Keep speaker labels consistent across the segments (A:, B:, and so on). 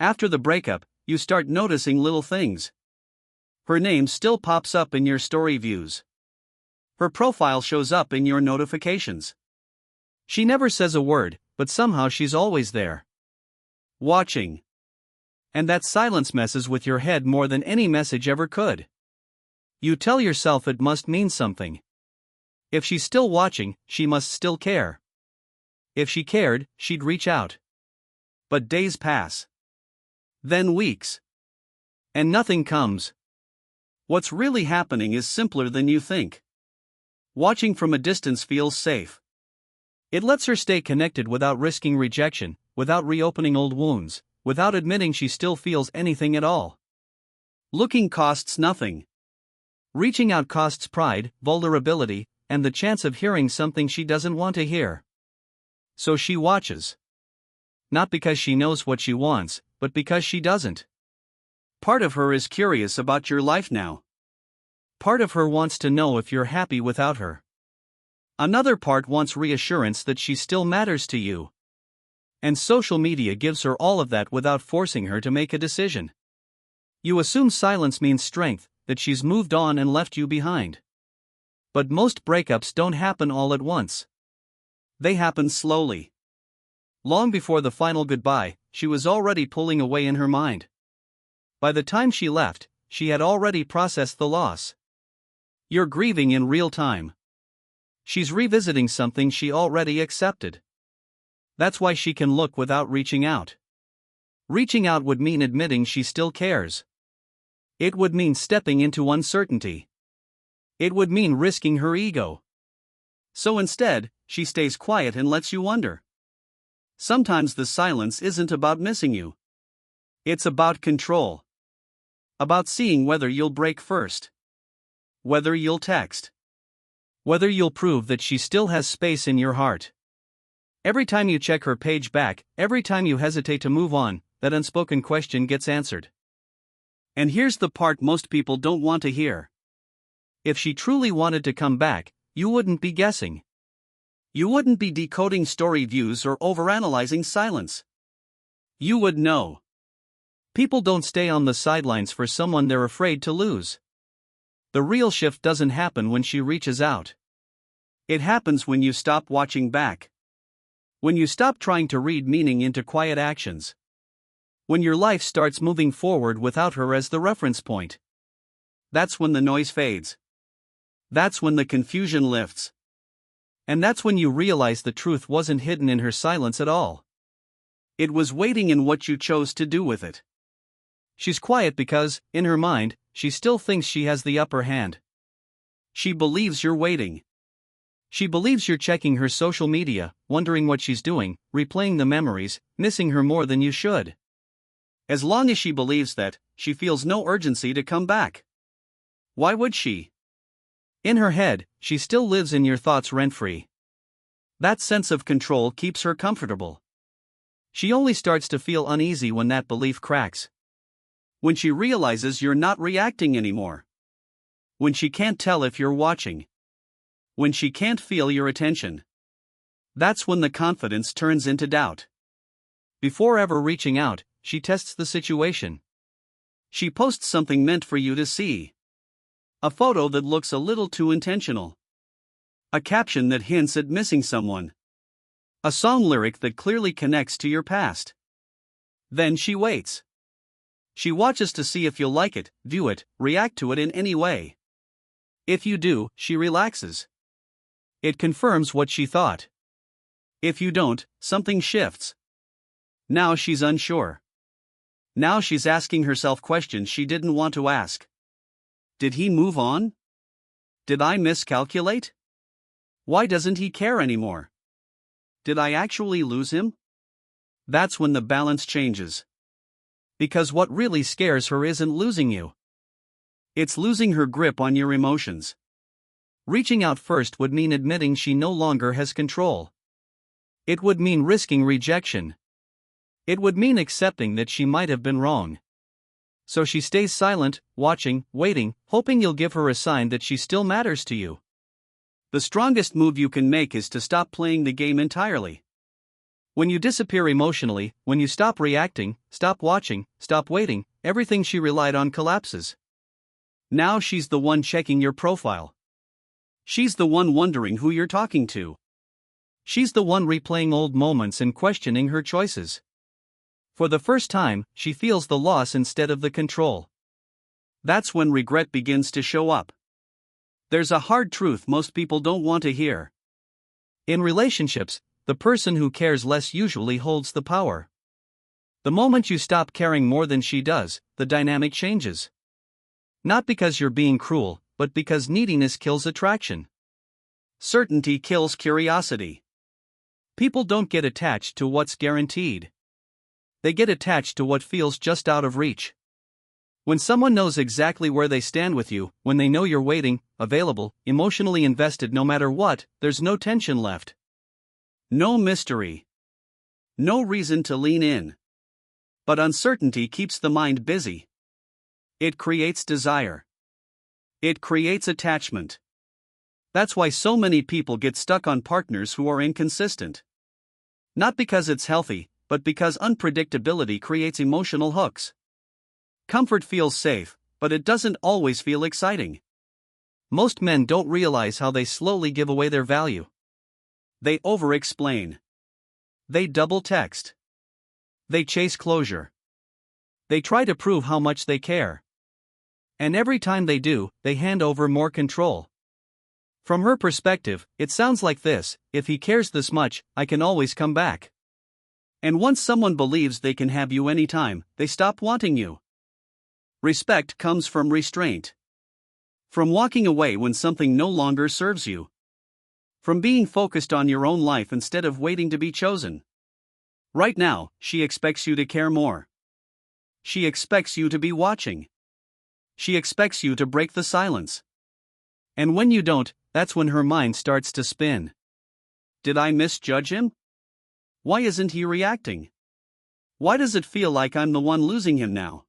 A: After the breakup, you start noticing little things. Her name still pops up in your story views. Her profile shows up in your notifications. She never says a word, but somehow she's always there. Watching. And that silence messes with your head more than any message ever could. You tell yourself it must mean something. If she's still watching, she must still care. If she cared, she'd reach out. But days pass. Then weeks. And nothing comes. What's really happening is simpler than you think. Watching from a distance feels safe. It lets her stay connected without risking rejection, without reopening old wounds, without admitting she still feels anything at all. Looking costs nothing. Reaching out costs pride, vulnerability, and the chance of hearing something she doesn't want to hear. So she watches. Not because she knows what she wants, but because she doesn't. Part of her is curious about your life now. Part of her wants to know if you're happy without her. Another part wants reassurance that she still matters to you. And social media gives her all of that without forcing her to make a decision. You assume silence means strength, that she's moved on and left you behind. But most breakups don't happen all at once. They happen slowly. Long before the final goodbye, she was already pulling away in her mind. By the time she left, she had already processed the loss. You're grieving in real time. She's revisiting something she already accepted. That's why she can look without reaching out. Reaching out would mean admitting she still cares. It would mean stepping into uncertainty. It would mean risking her ego. So instead, she stays quiet and lets you wonder. Sometimes the silence isn't about missing you. It's about control. About seeing whether you'll break first. Whether you'll text. Whether you'll prove that she still has space in your heart. Every time you check her page back, every time you hesitate to move on, that unspoken question gets answered. And here's the part most people don't want to hear. If she truly wanted to come back, you wouldn't be guessing. You wouldn't be decoding story views or overanalyzing silence. You would know. People don't stay on the sidelines for someone they're afraid to lose. The real shift doesn't happen when she reaches out. It happens when you stop watching back. When you stop trying to read meaning into quiet actions. When your life starts moving forward without her as the reference point. That's when the noise fades. That's when the confusion lifts. And that's when you realize the truth wasn't hidden in her silence at all. It was waiting in what you chose to do with it. She's quiet because, in her mind, she still thinks she has the upper hand. She believes you're waiting. She believes you're checking her social media, wondering what she's doing, replaying the memories, missing her more than you should. As long as she believes that, she feels no urgency to come back. Why would she? In her head, she still lives in your thoughts rent-free. That sense of control keeps her comfortable. She only starts to feel uneasy when that belief cracks. When she realizes you're not reacting anymore. When she can't tell if you're watching. When she can't feel your attention. That's when the confidence turns into doubt. Before ever reaching out, she tests the situation. She posts something meant for you to see. A photo that looks a little too intentional. A caption that hints at missing someone. A song lyric that clearly connects to your past. Then she waits. She watches to see if you'll like it, view it, react to it in any way. If you do, she relaxes. It confirms what she thought. If you don't, something shifts. Now she's unsure. Now she's asking herself questions she didn't want to ask. Did he move on? Did I miscalculate? Why doesn't he care anymore? Did I actually lose him? That's when the balance changes. Because what really scares her isn't losing you. It's losing her grip on your emotions. Reaching out first would mean admitting she no longer has control. It would mean risking rejection. It would mean accepting that she might have been wrong. So she stays silent, watching, waiting, hoping you'll give her a sign that she still matters to you. The strongest move you can make is to stop playing the game entirely. When you disappear emotionally, when you stop reacting, stop watching, stop waiting, everything she relied on collapses. Now she's the one checking your profile. She's the one wondering who you're talking to. She's the one replaying old moments and questioning her choices. For the first time, she feels the loss instead of the control. That's when regret begins to show up. There's a hard truth most people don't want to hear. In relationships, the person who cares less usually holds the power. The moment you stop caring more than she does, the dynamic changes. Not because you're being cruel, but because neediness kills attraction. Certainty kills curiosity. People don't get attached to what's guaranteed. They get attached to what feels just out of reach. When someone knows exactly where they stand with you, when they know you're waiting, available, emotionally invested no matter what, there's no tension left. No mystery. No reason to lean in. But uncertainty keeps the mind busy. It creates desire. It creates attachment. That's why so many people get stuck on partners who are inconsistent. Not because it's healthy, but because unpredictability creates emotional hooks. Comfort feels safe, but it doesn't always feel exciting. Most men don't realize how they slowly give away their value. They over-explain. They double-text. They chase closure. They try to prove how much they care. And every time they do, they hand over more control. From her perspective, it sounds like this: if he cares this much, I can always come back. And once someone believes they can have you anytime, they stop wanting you. Respect comes from restraint. From walking away when something no longer serves you. From being focused on your own life instead of waiting to be chosen. Right now, she expects you to care more. She expects you to be watching. She expects you to break the silence. And when you don't, that's when her mind starts to spin. Did I misjudge him? Why isn't he reacting? Why does it feel like I'm the one losing him now?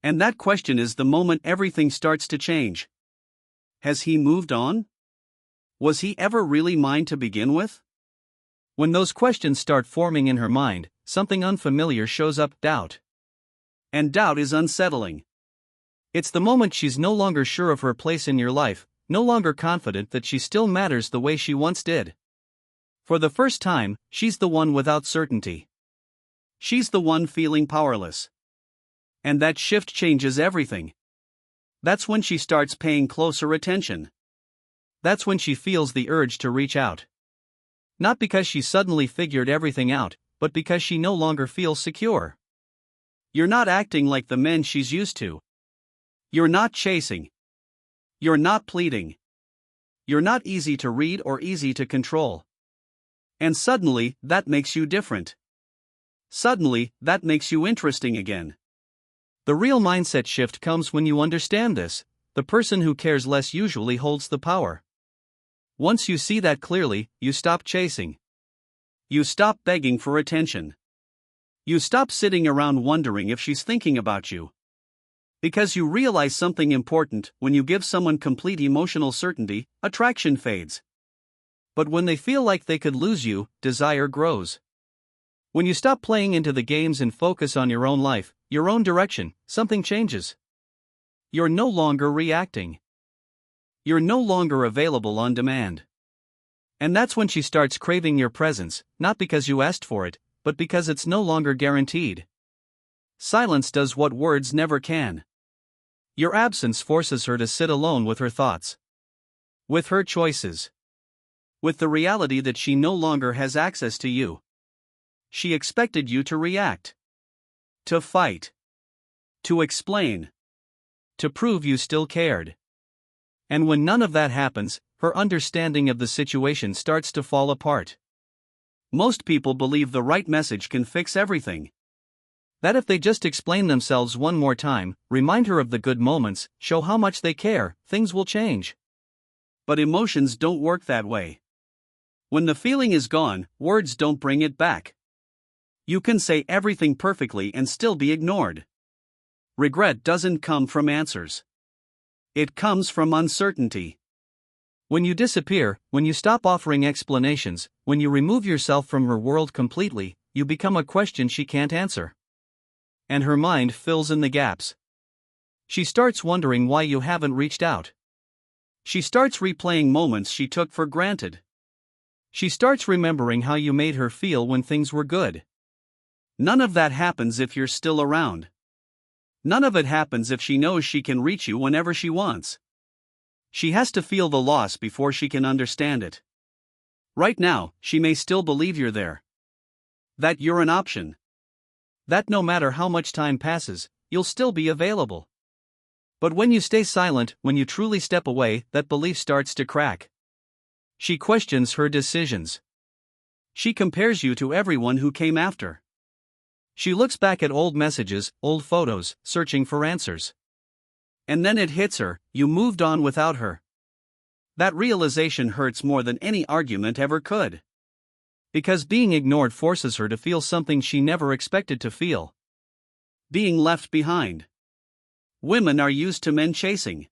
A: And that question is the moment everything starts to change. Has he moved on? Was he ever really mine to begin with? When those questions start forming in her mind, something unfamiliar shows up: doubt. And doubt is unsettling. It's the moment she's no longer sure of her place in your life, no longer confident that she still matters the way she once did. For the first time, she's the one without certainty. She's the one feeling powerless. And that shift changes everything. That's when she starts paying closer attention. That's when she feels the urge to reach out. Not because she suddenly figured everything out, but because she no longer feels secure. You're not acting like the men she's used to. You're not chasing. You're not pleading. You're not easy to read or easy to control. And suddenly, that makes you different. Suddenly, that makes you interesting again. The real mindset shift comes when you understand this: the person who cares less usually holds the power. Once you see that clearly, you stop chasing. You stop begging for attention. You stop sitting around wondering if she's thinking about you. Because you realize something important: when you give someone complete emotional certainty, attraction fades. But when they feel like they could lose you, desire grows. When you stop playing into the games and focus on your own life, your own direction, something changes. You're no longer reacting. You're no longer available on demand. And that's when she starts craving your presence, not because you asked for it, but because it's no longer guaranteed. Silence does what words never can. Your absence forces her to sit alone with her thoughts. With her choices. With the reality that she no longer has access to you. She expected you to react. To fight. To explain. To prove you still cared. And when none of that happens, her understanding of the situation starts to fall apart. Most people believe the right message can fix everything. That if they just explain themselves one more time, remind her of the good moments, show how much they care, things will change. But emotions don't work that way. When the feeling is gone, words don't bring it back. You can say everything perfectly and still be ignored. Regret doesn't come from answers. It comes from uncertainty. When you disappear, when you stop offering explanations, when you remove yourself from her world completely, you become a question she can't answer. And her mind fills in the gaps. She starts wondering why you haven't reached out. She starts replaying moments she took for granted. She starts remembering how you made her feel when things were good. None of that happens if you're still around. None of it happens if she knows she can reach you whenever she wants. She has to feel the loss before she can understand it. Right now, she may still believe you're there. That you're an option. That no matter how much time passes, you'll still be available. But when you stay silent, when you truly step away, that belief starts to crack. She questions her decisions. She compares you to everyone who came after. She looks back at old messages, old photos, searching for answers. And then it hits her, you moved on without her. That realization hurts more than any argument ever could. Because being ignored forces her to feel something she never expected to feel. Being left behind. Women are used to men chasing.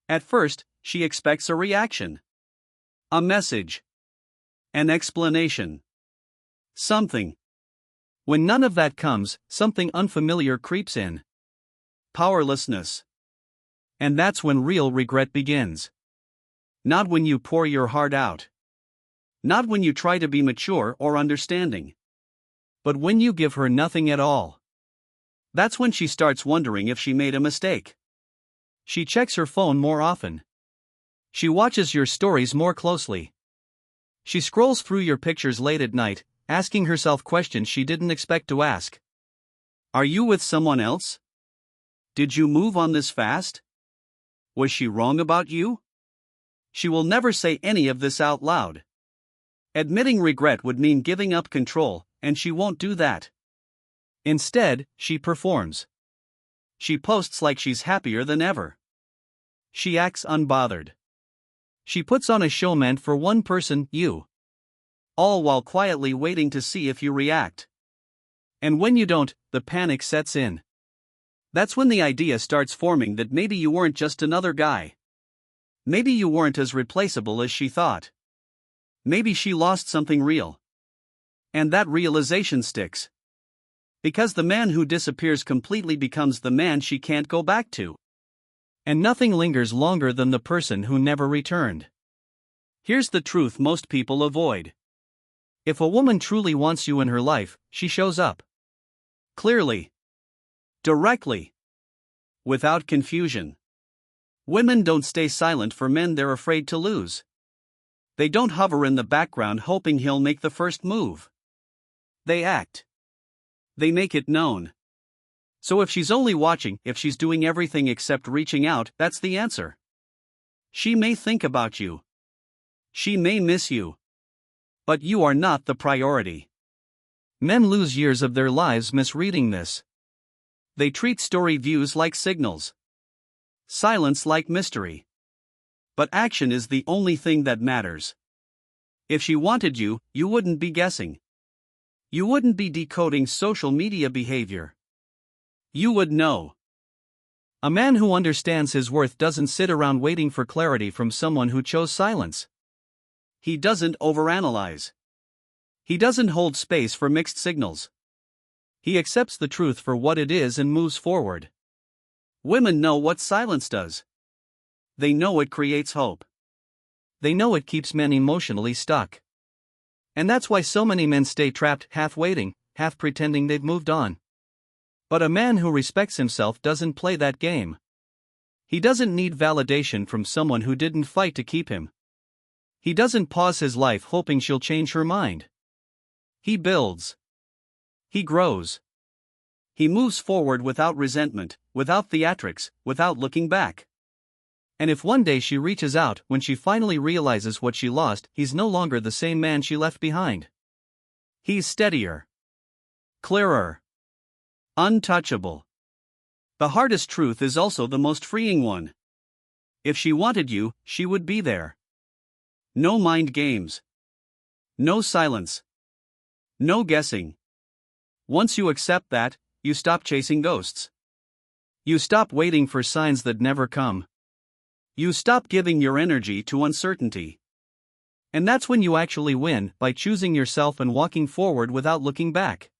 A: At first, she expects a reaction. A message. An explanation. Something. When none of that comes, something unfamiliar creeps in. Powerlessness. And that's when real regret begins. Not when you pour your heart out. Not when you try to be mature or understanding. But when you give her nothing at all. That's when she starts wondering if she made a mistake. She checks her phone more often. She watches your stories more closely. She scrolls through your pictures late at night, asking herself questions she didn't expect to ask. Are you with someone else? Did you move on this fast? Was she wrong about you? She will never say any of this out loud. Admitting regret would mean giving up control, and she won't do that. Instead, she performs. She posts like she's happier than ever. She acts unbothered. She puts on a show meant for one person, you. All while quietly waiting to see if you react. And when you don't, the panic sets in. That's when the idea starts forming that maybe you weren't just another guy. Maybe you weren't as replaceable as she thought. Maybe she lost something real. And that realization sticks. Because the man who disappears completely becomes the man she can't go back to. And nothing lingers longer than the person who never returned. Here's the truth most people avoid. If a woman truly wants you in her life, she shows up. Clearly. Directly. Without confusion. Women don't stay silent for men they're afraid to lose. They don't hover in the background hoping he'll make the first move. They act. They make it known. So if she's only watching, if she's doing everything except reaching out, that's the answer. She may think about you. She may miss you. But you are not the priority. Men lose years of their lives misreading this. They treat story views like signals. Silence like mystery. But action is the only thing that matters. If she wanted you, you wouldn't be guessing. You wouldn't be decoding social media behavior. You would know. A man who understands his worth doesn't sit around waiting for clarity from someone who chose silence. He doesn't overanalyze. He doesn't hold space for mixed signals. He accepts the truth for what it is and moves forward. Women know what silence does. They know it creates hope. They know it keeps men emotionally stuck. And that's why so many men stay trapped, half waiting, half pretending they've moved on. But a man who respects himself doesn't play that game. He doesn't need validation from someone who didn't fight to keep him. He doesn't pause his life hoping she'll change her mind. He builds. He grows. He moves forward without resentment, without theatrics, without looking back. And if one day she reaches out, when she finally realizes what she lost, he's no longer the same man she left behind. He's steadier. Clearer. Untouchable. The hardest truth is also the most freeing one. If she wanted you, she would be there. No mind games. No silence. No guessing. Once you accept that, you stop chasing ghosts. You stop waiting for signs that never come. You stop giving your energy to uncertainty. And that's when you actually win, by choosing yourself and walking forward without looking back.